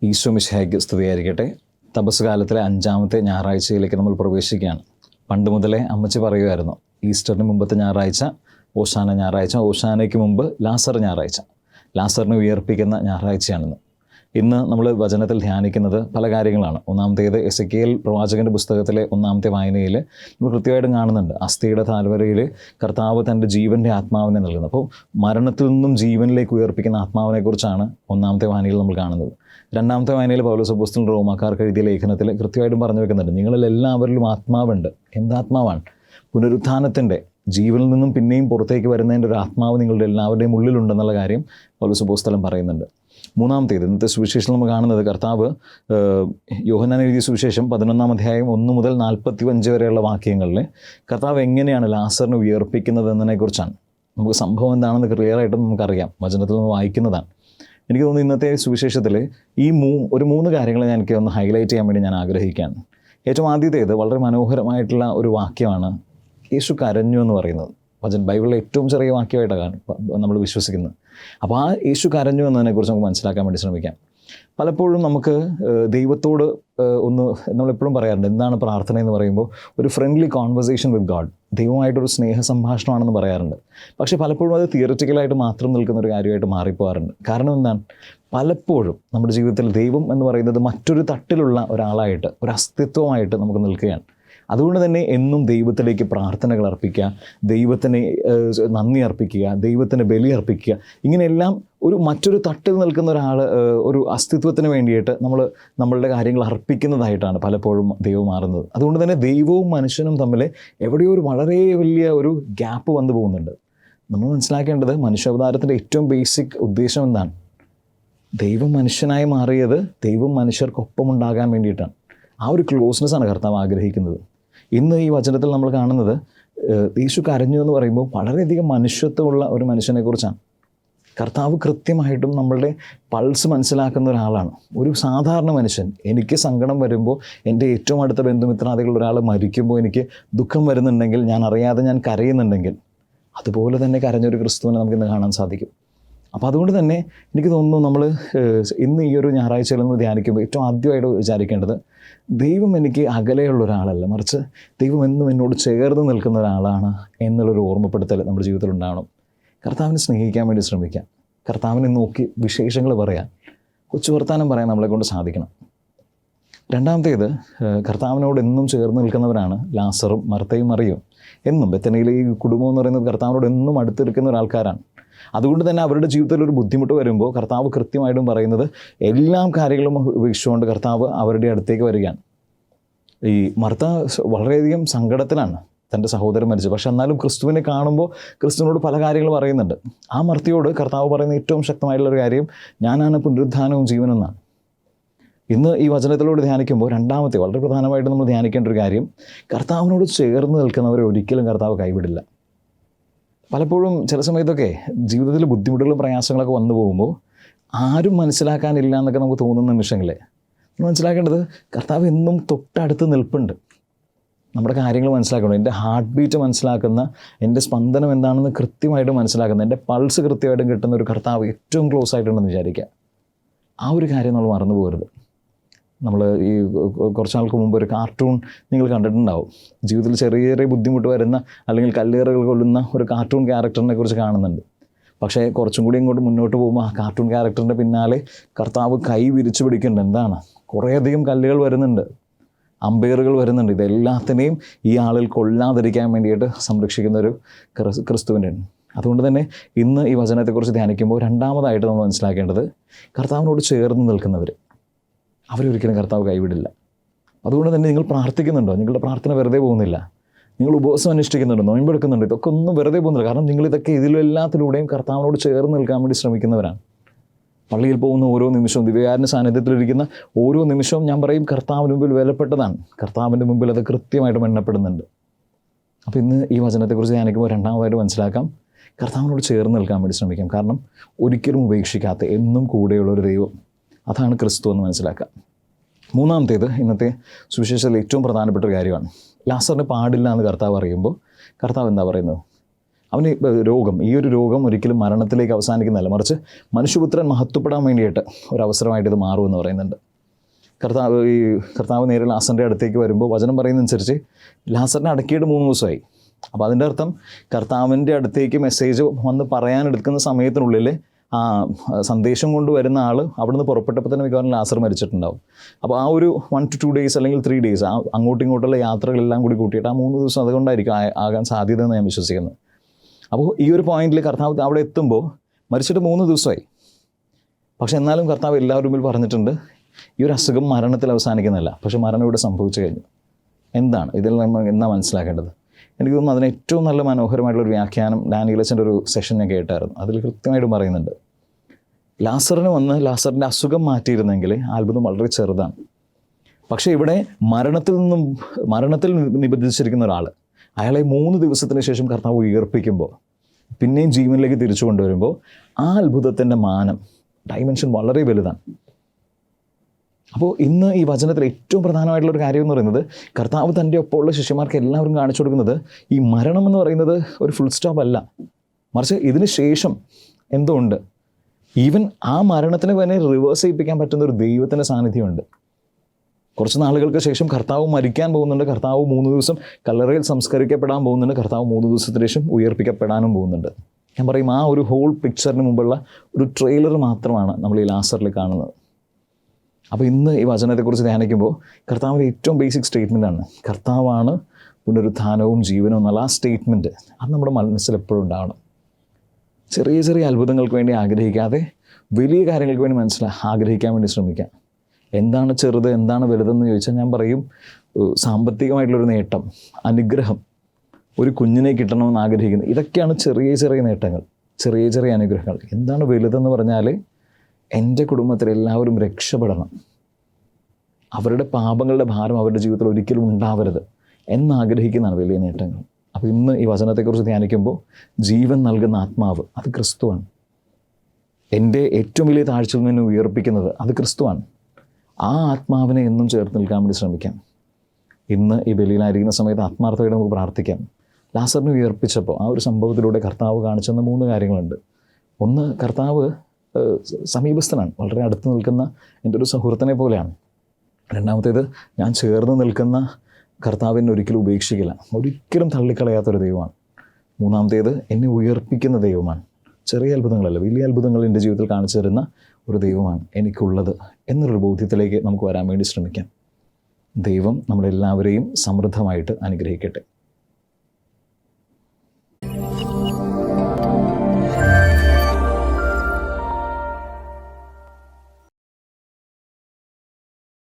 ഈശോ മിശിഹായ്ക്ക് സ്തുതിയായിരിക്കട്ടെ. തപസ് കാലത്തിലെ 5-ാമത്തെ ഞായറാഴ്ചയിലേക്ക് നമ്മൾ പ്രവേശിക്കുകയാണ്. പണ്ട് മുതലേ അമ്മച്ചി പറയുമായിരുന്നു, ഈസ്റ്ററിന് മുമ്പത്തെ ഞായറാഴ്ച ഓശാന ഞായറാഴ്ച, ഓശാനയ്ക്ക് മുമ്പ് ലാസർ ഞായറാഴ്ച, ലാസറിനെ ഉയർപ്പിക്കുന്ന ഞായറാഴ്ചയാണെന്ന്. ഇന്ന് നമ്മൾ വചനത്തിൽ ധ്യാനിക്കുന്നത് പല കാര്യങ്ങളാണ്. ഒന്നാമത്തേത് എസെക്കിയേൽ പ്രവാചകൻ്റെ പുസ്തകത്തിലെ 1-ാമത്തെ വായനയിൽ നമ്മൾ കൃത്യമായിട്ടും കാണുന്നുണ്ട്, അസ്ഥിയുടെ താഴ്വരയിൽ കർത്താവ് തൻ്റെ ജീവൻ്റെ ആത്മാവിനെ നൽകുന്നത്. അപ്പോൾ മരണത്തിൽ നിന്നും ജീവനിലേക്ക് ഉയർപ്പിക്കുന്ന ആത്മാവിനെക്കുറിച്ചാണ് 1-ാമത്തെ വായനയിൽ നമ്മൾ കാണുന്നത്. 2-ാമത്തെ വായനയിൽ പൗലോസ് അപ്പോസ്തലൻ റോമാക്കാർക്ക് എഴുതിയ ലേഖനത്തിൽ കൃത്യമായിട്ടും പറഞ്ഞു വെക്കുന്നുണ്ട്, നിങ്ങളിൽ എല്ലാവരിലും ആത്മാവുണ്ട്. എന്താത്മാവാണ്? പുനരുത്ഥാനത്തിൻ്റെ, ജീവനിൽ നിന്നും പിന്നെയും പുറത്തേക്ക് വരുന്നതിൻ്റെ ഒരു ആത്മാവ് നിങ്ങളുടെ എല്ലാവരുടെയും ഉള്ളിലുണ്ടെന്നുള്ള കാര്യം പൗലോസ് അപ്പോസ്തലൻ പറയുന്നുണ്ട്. 3-ാമത്തേത് ഇന്നത്തെ സുവിശേഷം നമ്മൾ കാണുന്നത്, കർത്താവ് യോഹന്നാൻ എഴുതിയ സുവിശേഷം 11-ാം അധ്യായം 1 മുതൽ 45 വരെയുള്ള വാക്യങ്ങളിൽ കർത്താവ് എങ്ങനെയാണ് ലാസറിനെ ഉയർപ്പിക്കുന്നത് എന്നതിനെക്കുറിച്ചാണ്. നമുക്ക് സംഭവം എന്താണെന്ന് ക്ലിയറായിട്ടും നമുക്കറിയാം, വചനത്തിൽ നിന്ന് വായിക്കുന്നതാണ്. എനിക്ക് തോന്നുന്നു ഇന്നത്തെ സുവിശേഷത്തിൽ ഈ 3 കാര്യങ്ങൾ എനിക്ക് ഒന്ന് ഹൈലൈറ്റ് ചെയ്യാൻ വേണ്ടി ഞാൻ ആഗ്രഹിക്കുകയാണ്. ഏറ്റവും ആദ്യത്തേത് വളരെ മനോഹരമായിട്ടുള്ള ഒരു വാക്യമാണ്, യേശു കരഞ്ഞു എന്ന് പറയുന്നത്. ബൈബിളിലെ ഏറ്റവും ചെറിയ വാക്യമായിട്ടാണ് നമ്മൾ വിശ്വസിക്കുന്നത്. അപ്പോൾ ആ യേശു കരഞ്ഞു എന്നതിനെക്കുറിച്ച് നമുക്ക് മനസ്സിലാക്കാൻ വേണ്ടി ശ്രമിക്കാം. പലപ്പോഴും നമുക്ക് ദൈവത്തോട് നമ്മളെപ്പോഴും പറയാറുണ്ട്, എന്താണ് പ്രാർത്ഥന എന്ന് പറയുമ്പോൾ ഒരു ഫ്രണ്ട്ലി കോൺവെർസേഷൻ വിത്ത് ഗാഡ്, ദൈവമായിട്ടൊരു സ്നേഹ സംഭാഷണമാണെന്ന് പറയാറുണ്ട്. പക്ഷേ പലപ്പോഴും അത് തിയററ്റിക്കലായിട്ട് മാത്രം നിൽക്കുന്ന ഒരു കാര്യമായിട്ട് മാറിപ്പോകാറുണ്ട്. കാരണം എന്താണ്? പലപ്പോഴും നമ്മുടെ ജീവിതത്തിൽ ദൈവം എന്ന് പറയുന്നത് മറ്റൊരു തട്ടിലുള്ള ഒരാളായിട്ട്, ഒരു അസ്തിത്വമായിട്ട് നമുക്ക് നിൽക്കുകയാണ്. അതുകൊണ്ട് തന്നെ എന്നും ദൈവത്തിലേക്ക് പ്രാർത്ഥനകൾ അർപ്പിക്കുക, ദൈവത്തിന് നന്ദി അർപ്പിക്കുക, ദൈവത്തിന് ബലി അർപ്പിക്കുക, ഇങ്ങനെയെല്ലാം മറ്റൊരു തട്ടിൽ നിൽക്കുന്ന ഒരാൾ, ഒരു അസ്തിത്വത്തിന് വേണ്ടിയിട്ട് നമ്മളുടെ കാര്യങ്ങൾ അർപ്പിക്കുന്നതായിട്ടാണ് പലപ്പോഴും ദൈവം മാറുന്നത്. അതുകൊണ്ട് തന്നെ ദൈവവും മനുഷ്യനും തമ്മിൽ എവിടെയോ വളരെ വലിയ ഒരു ഗ്യാപ്പ് വന്നു പോകുന്നുണ്ട്. നമ്മൾ മനസ്സിലാക്കേണ്ടത്, മനുഷ്യാവതാരത്തിൻ്റെ ഏറ്റവും ബേസിക് ഉദ്ദേശം എന്താണ്? ദൈവം മനുഷ്യനായി മാറിയത് ദൈവം മനുഷ്യർക്കൊപ്പമുണ്ടാകാൻ വേണ്ടിയിട്ടാണ്. ആ ഒരു ക്ലോസ്നെസ്സാണ് കർത്താവ് ആഗ്രഹിക്കുന്നത്. ഇന്ന് ഈ വചനത്തിൽ നമ്മൾ കാണുന്നത്, യേശു കരഞ്ഞു എന്ന് പറയുമ്പോൾ വളരെയധികം മനുഷ്യത്വമുള്ള ഒരു മനുഷ്യനെക്കുറിച്ചാണ്. കർത്താവ് കൃത്യമായിട്ടും നമ്മളുടെ പൾസ് മനസ്സിലാക്കുന്ന ഒരാളാണ്. ഒരു സാധാരണ മനുഷ്യൻ, എനിക്ക് സങ്കടം വരുമ്പോൾ, എൻ്റെ ഏറ്റവും അടുത്ത ബന്ധുമിത്രാദികളുള്ള ഒരാൾ മരിക്കുമ്പോൾ എനിക്ക് ദുഃഖം വരുന്നുണ്ടെങ്കിൽ, ഞാൻ അറിയാതെ ഞാൻ കരയുന്നുണ്ടെങ്കിൽ, അതുപോലെ തന്നെ കരഞ്ഞൊരു ക്രിസ്തുവിനെ നമുക്കിന്ന് കാണാൻ സാധിക്കും. അപ്പോൾ അതുകൊണ്ട് തന്നെ എനിക്ക് തോന്നുന്നു, നമ്മൾ ഇന്ന് ഈ ഒരു ഞായറാഴ്ചയിൽ നിന്ന് ധ്യാനിക്കുമ്പോൾ ഏറ്റവും ആദ്യമായിട്ട് വിചാരിക്കേണ്ടത്, ദൈവം എനിക്ക് അകലെയുള്ള ഒരാളല്ല, മറിച്ച് ദൈവം എന്നും എന്നോട് ചേർന്ന് നിൽക്കുന്ന ഒരാളാണ് എന്നുള്ളൊരു ഓർമ്മപ്പെടുത്തൽ നമ്മുടെ ജീവിതത്തിൽ ഉണ്ടാവണം. കർത്താവിനെ സ്നേഹിക്കാൻ വേണ്ടി ശ്രമിക്കാം. കർത്താവിനെ നോക്കി വിശേഷങ്ങൾ പറയാൻ, കൊച്ചു വർത്താനം പറയാൻ നമ്മളെക്കൊണ്ട് സാധിക്കണം. 2-ാമത്തേത്, കർത്താവിനോട് എന്നും ചേർന്ന് നിൽക്കുന്നവരാണ് ലാസറും മർത്തയും മറിയും. എന്നും ബെത്തനിയിലെ ഈ കുടുംബം എന്ന് പറയുന്നത് കർത്താവിനോട് എന്നും അടുത്തിരിക്കുന്ന ഒരാൾക്കാരാണ്. അതുകൊണ്ട് തന്നെ അവരുടെ ജീവിതത്തിൽ ഒരു ബുദ്ധിമുട്ട് വരുമ്പോൾ കർത്താവ് കൃത്യമായിട്ടും പറയുന്നത്, എല്ലാ കാര്യങ്ങളും ഉപേക്ഷിച്ചുകൊണ്ട് കർത്താവ് അവരുടെ അടുത്തേക്ക് വരികയാണ്. ഈ മർത്ത വളരെയധികം സങ്കടത്തിലാണ്, തൻ്റെ സഹോദരൻ മരിച്ചു. പക്ഷെ എന്നാലും ക്രിസ്തുവിനെ കാണുമ്പോൾ ക്രിസ്തുവിനോട് പല കാര്യങ്ങൾ പറയുന്നുണ്ട്. ആ മർത്തിയോട് കർത്താവ് പറയുന്ന ഏറ്റവും ശക്തമായിട്ടുള്ളൊരു കാര്യം, ഞാനാണ് പുനരുത്ഥാനവും ജീവനെന്നാണ്. ഇന്ന് ഈ വചനത്തിലൂടെ ധ്യാനിക്കുമ്പോൾ 2-ാമത്തെ വളരെ പ്രധാനമായിട്ട് നമ്മൾ ധ്യാനിക്കേണ്ട ഒരു കാര്യം, കർത്താവിനോട് ചേർന്ന് നിൽക്കുന്നവരെ ഒരിക്കലും കർത്താവ് കൈവിടില്ല. പലപ്പോഴും ചില സമയത്തൊക്കെ ജീവിതത്തിൽ ബുദ്ധിമുട്ടുകളും പ്രയാസങ്ങളൊക്കെ വന്നു പോകുമ്പോൾ ആരും മനസ്സിലാക്കാനില്ല എന്നൊക്കെ നമുക്ക് തോന്നുന്ന നിമിഷങ്ങളെ നമ്മൾ മനസ്സിലാക്കേണ്ടത്, കർത്താവ് എന്നും തൊട്ടടുത്ത് നിൽപ്പുണ്ട്. നമ്മുടെ കാര്യങ്ങൾ മനസ്സിലാക്കണം, എൻ്റെ ഹാർട്ട് ബീറ്റ് മനസ്സിലാക്കുന്ന, എൻ്റെ സ്പന്ദനം എന്താണെന്ന് കൃത്യമായിട്ട് മനസ്സിലാക്കുന്ന, എൻ്റെ പൾസ് കൃത്യമായിട്ടും കിട്ടുന്ന ഒരു കർത്താവ് ഏറ്റവും ക്ലോസ് ആയിട്ടുണ്ടെന്ന് വിചാരിക്കുക. ആ ഒരു കാര്യം നമ്മൾ മറന്നു പോകരുത്. നമ്മൾ ഈ കുറച്ച് നാൾക്ക് മുമ്പ് ഒരു കാർട്ടൂൺ നിങ്ങൾ കണ്ടിട്ടുണ്ടാവും. ജീവിതത്തിൽ ചെറിയ ചെറിയ ബുദ്ധിമുട്ട് വരുന്ന, അല്ലെങ്കിൽ കല്ലേറുകൾ കൊള്ളുന്ന ഒരു കാർട്ടൂൺ ക്യാരക്ടറിനെ കുറിച്ച് കാണുന്നുണ്ട്. പക്ഷേ കുറച്ചും കൂടി ഇങ്ങോട്ട് മുന്നോട്ട് പോകുമ്പോൾ ആ കാർട്ടൂൺ ക്യാരക്ടറിൻ്റെ പിന്നാലെ കർത്താവ് കൈ വിരിച്ചു പിടിക്കുന്നുണ്ട്. എന്താണ്? കുറേയധികം കല്ലുകൾ വരുന്നുണ്ട്, അമ്പയറുകൾ വരുന്നുണ്ട്. ഇതെല്ലാത്തിനെയും ഈ ആളിൽ കൊള്ളാതിരിക്കാൻ വേണ്ടിയിട്ട് സംരക്ഷിക്കുന്ന ഒരു ക്രിസ്തുവിൻ്റെ. അതുകൊണ്ട് തന്നെ ഇന്ന് ഈ വചനത്തെക്കുറിച്ച് ധ്യാനിക്കുമ്പോൾ 2-ാമതായിട്ട് നമ്മൾ മനസ്സിലാക്കേണ്ടത്, കർത്താവിനോട് ചേർന്ന് നിൽക്കുന്നവർ, അവരൊരിക്കലും കർത്താവ് കൈവിടില്ല. അതുകൊണ്ട് തന്നെ നിങ്ങൾ പ്രാർത്ഥിക്കുന്നുണ്ടോ? നിങ്ങളുടെ പ്രാർത്ഥന വെറുതെ പോകുന്നില്ല. നിങ്ങൾ ഉപവാസം അനുഷ്ഠിക്കുന്നുണ്ടോ? നോയമ്പെടുക്കുന്നുണ്ടോ? ഇതൊക്കെ ഒന്നും വെറുതെ പോകുന്നില്ല. കാരണം നിങ്ങളിതൊക്കെ ഇതിലെല്ലാത്തിലൂടെയും കർത്താവിനോട് ചേർന്ന് നിൽക്കാൻ വേണ്ടി ശ്രമിക്കുന്നവരാണ്. പള്ളിയിൽ പോകുന്ന ഓരോ നിമിഷവും, ദിവ്യകാരുണ്യ സാന്നിധ്യത്തിലിരിക്കുന്ന ഓരോ നിമിഷവും ഞാൻ പറയും കർത്താവിന് മുമ്പിൽ വിലപ്പെട്ടതാണ്. കർത്താവിൻ്റെ മുമ്പിൽ അത് കൃത്യമായിട്ട് എണ്ണപ്പെടുന്നുണ്ട്. അപ്പോൾ ഇന്ന് ഈ വചനത്തെക്കുറിച്ച് ധ്യാനിക്കുമ്പോൾ 2-ാമതായിട്ട് മനസ്സിലാക്കാം, കർത്താവിനോട് ചേർന്ന് നിൽക്കാൻ വേണ്ടി ശ്രമിക്കാം. കാരണം ഒരിക്കലും ഉപേക്ഷിക്കാത്ത, എന്നും കൂടെയുള്ളൊരു ദൈവം, അതാണ് ക്രിസ്തു എന്ന് മനസ്സിലാക്കാം. 3-ാമത്തേത് ഇന്നത്തെ സുവിശേഷത്തിൽ ഏറ്റവും പ്രധാനപ്പെട്ട ഒരു കാര്യമാണ്. ലാസറിന് പാടില്ല എന്ന് കർത്താവ് അറിയുമ്പോൾ കർത്താവ് എന്താ പറയുന്നത്? അവന് രോഗം, ഈ ഒരു രോഗം ഒരിക്കലും മരണത്തിലേക്ക് അവസാനിക്കുന്നതല്ല, മറിച്ച് മനുഷ്യപുത്രൻ മഹത്വപ്പെടാൻ വേണ്ടിയിട്ട് ഒരവസരമായിട്ട് ഇത് മാറുമെന്ന് പറയുന്നുണ്ട്. കർത്താവ് നേരെ ലാസറിൻ്റെ അടുത്തേക്ക് വരുമ്പോൾ വചനം പറയുന്നതനുസരിച്ച് ലാസറിനെ അടക്കിയിട്ട് 3 ദിവസമായി. അപ്പോൾ അതിൻ്റെ അർത്ഥം കർത്താവിൻ്റെ അടുത്തേക്ക് മെസ്സേജ് വന്ന് പറയാനെടുക്കുന്ന സമയത്തിനുള്ളിൽ ആ സന്ദേശം കൊണ്ടുവരുന്ന ആൾ അവിടുന്ന് പുറപ്പെട്ടപ്പോൾ തന്നെ മിക്കവാറും ലാസർ മരിച്ചിട്ടുണ്ടാവും. അപ്പോൾ ആ ഒരു 1 to 2 days അല്ലെങ്കിൽ 3 days ആ അങ്ങോട്ടും ഇങ്ങോട്ടുള്ള യാത്രകളെല്ലാം കൂടി കൂട്ടിയിട്ട് ആ 3 ദിവസം അതുകൊണ്ടായിരിക്കും ആകാൻ സാധ്യതയെന്ന് ഞാൻ വിശ്വസിക്കുന്നത്. അപ്പോൾ ഈ ഒരു പോയിന്റിൽ കർത്താവ് അവിടെ എത്തുമ്പോൾ മരിച്ചിട്ട് 3 ദിവസമായി. പക്ഷെ എന്നാലും കർത്താവ് എല്ലാവരും മുമ്പിൽ പറഞ്ഞിട്ടുണ്ട്, ഈ ഒരു അസുഖം മരണത്തിൽ അവസാനിക്കുന്നതല്ല, പക്ഷെ മരണം ഇവിടെ സംഭവിച്ചു കഴിഞ്ഞു. എന്താണ് ഇതിൽ നമ്മൾ എന്താ മനസ്സിലാക്കേണ്ടത്? എനിക്ക് തോന്നുന്നു അതിന് ഏറ്റവും നല്ല മനോഹരമായിട്ടുള്ളൊരു വ്യാഖ്യാനം ഡാനിയലച്ചൻ്റെ ഒരു സെഷൻ ഞാൻ കേട്ടായിരുന്നു. അതിൽ കൃത്യമായിട്ട് പറയുന്നുണ്ട്, ലാസറിന് വന്ന് ലാസറിൻ്റെ അസുഖം മാറ്റിയിരുന്നെങ്കിൽ അത്ഭുതം വളരെ ചെറുതാണ്. പക്ഷേ ഇവിടെ മരണത്തിൽ നിബന്ധിച്ചിരിക്കുന്ന ഒരാൾ, അയാളെ 3 ദിവസത്തിന് ശേഷം കർത്താവ് ഉയർപ്പിക്കുമ്പോൾ പിന്നെയും ജീവനിലേക്ക് തിരിച്ചു കൊണ്ടുവരുമ്പോൾ ആ അത്ഭുതത്തിൻ്റെ മാനം, ഡൈമെൻഷൻ വളരെ വലുതാണ്. അപ്പോൾ ഇന്ന് ഈ വചനത്തിൽ ഏറ്റവും പ്രധാനമായിട്ടുള്ളൊരു കാര്യം എന്ന് പറയുന്നത്, കർത്താവ് തൻ്റെ ഒപ്പമുള്ള ശിഷ്യന്മാർക്ക് എല്ലാവരും കാണിച്ചു കൊടുക്കുന്നത് ഈ മരണം എന്ന് പറയുന്നത് ഒരു ഫുൾ സ്റ്റോപ്പ് അല്ല, മറിച്ച് ഇതിന് ശേഷം എന്തോ ഉണ്ട്. ഈവൻ ആ മരണത്തിന് തന്നെ റിവേഴ്സ് ചെയ്യിപ്പിക്കാൻ പറ്റുന്ന ഒരു ദൈവത്തിൻ്റെ സാന്നിധ്യമുണ്ട്. കുറച്ച് നാളുകൾക്ക് ശേഷം കർത്താവ് മരിക്കാൻ പോകുന്നുണ്ട്, കർത്താവ് 3 ദിവസം കല്ലറയിൽ സംസ്കരിക്കപ്പെടാൻ പോകുന്നുണ്ട്, കർത്താവ് 3 ദിവസത്തിന് ശേഷം ഉയർപ്പിക്കപ്പെടാനും പോകുന്നുണ്ട്. ഞാൻ പറയും, ആ ഒരു ഹോൾ പിക്ചറിന് മുമ്പുള്ള ഒരു ട്രെയിലർ മാത്രമാണ് നമ്മൾ ഈ ലാസറിൽ കാണുന്നത്. അപ്പോൾ ഇന്ന് ഈ വചനത്തെക്കുറിച്ച് ധ്യാനിക്കുമ്പോൾ കർത്താവിൻ്റെ ഏറ്റവും ബേസിക് സ്റ്റേറ്റ്മെൻറ്റാണ്, കർത്താവാണ് പുനരുത്ഥാനവും ജീവനും എന്നുള്ള ആ സ്റ്റേറ്റ്മെൻറ്റ്. അത് നമ്മുടെ മനസ്സിൽ എപ്പോഴും ഉണ്ടാവണം. ചെറിയ ചെറിയ അത്ഭുതങ്ങൾക്ക് വേണ്ടി ആഗ്രഹിക്കാതെ വലിയ കാര്യങ്ങൾക്ക് വേണ്ടി ആഗ്രഹിക്കാൻ വേണ്ടി ശ്രമിക്കാം. എന്താണ് ചെറുത്, എന്താണ് വലുതെന്ന് ചോദിച്ചാൽ ഞാൻ പറയും, സാമ്പത്തികമായിട്ടുള്ളൊരു നേട്ടം, അനുഗ്രഹം, ഒരു കുഞ്ഞിനെ കിട്ടണമെന്ന് ആഗ്രഹിക്കുന്നത്, ഇതൊക്കെയാണ് ചെറിയ ചെറിയ നേട്ടങ്ങൾ, ചെറിയ ചെറിയ അനുഗ്രഹങ്ങൾ. എന്താണ് വലുതെന്ന് പറഞ്ഞാൽ, എൻ്റെ കുടുംബത്തിൽ എല്ലാവരും രക്ഷപ്പെടണം, അവരുടെ പാപങ്ങളുടെ ഭാരം അവരുടെ ജീവിതത്തിൽ ഒരിക്കലും ഉണ്ടാവരുത് എന്നാഗ്രഹിക്കുന്നതാണ് വലിയ നേട്ടങ്ങൾ. അപ്പോൾ ഇന്ന് ഈ വചനത്തെക്കുറിച്ച് ധ്യാനിക്കുമ്പോൾ ജീവൻ നൽകുന്ന ആത്മാവ് അത് ക്രിസ്തുവാണ്. എൻ്റെ ഏറ്റവും വലിയ താഴ്ചയിൽ നിന്ന് ഉയർപ്പിക്കുന്നത് അത് ക്രിസ്തുവാണ്. ആ ആത്മാവിനെ എന്നും ചേർത്ത് നിൽക്കാൻ വേണ്ടി ശ്രമിക്കാം. ഇന്ന് ഈ ബലിയിലായിരിക്കുന്ന സമയത്ത് ആത്മാർത്ഥതയോടെ നമുക്ക് പ്രാർത്ഥിക്കാം. ലാസറിനെ ഉയർപ്പിച്ചപ്പോൾ ആ ഒരു സംഭവത്തിലൂടെ കർത്താവ് കാണിച്ചെന്ന 3 കാര്യങ്ങളുണ്ട്. ഒന്ന്, കർത്താവ് സമീപസ്ഥനാണ്, വളരെ അടുത്ത് നിൽക്കുന്ന എൻ്റെ ഒരു സുഹൃത്തിനെ പോലെയാണ്. രണ്ടാമത്തേത്, ഞാൻ ചേർന്ന് നിൽക്കുന്ന കർത്താവിനെ ഒരിക്കലും ഉപേക്ഷിക്കില്ല, ഒരിക്കലും തള്ളിക്കളയാത്തൊരു ദൈവമാണ്. മൂന്നാമത്തേത്, എന്നെ ഉയർപ്പിക്കുന്ന ദൈവമാണ്. ചെറിയ അത്ഭുതങ്ങളല്ല, വലിയ അത്ഭുതങ്ങൾ എൻ്റെ ജീവിതത്തിൽ കാണിച്ചു തരുന്ന ഒരു ദൈവമാണ് എനിക്കുള്ളത് എന്നൊരു ബോധ്യത്തിലേക്ക് നമുക്ക് വരാൻ വേണ്ടി ശ്രമിക്കാം. ദൈവം നമ്മളെല്ലാവരെയും സമൃദ്ധമായിട്ട് അനുഗ്രഹിക്കട്ടെ.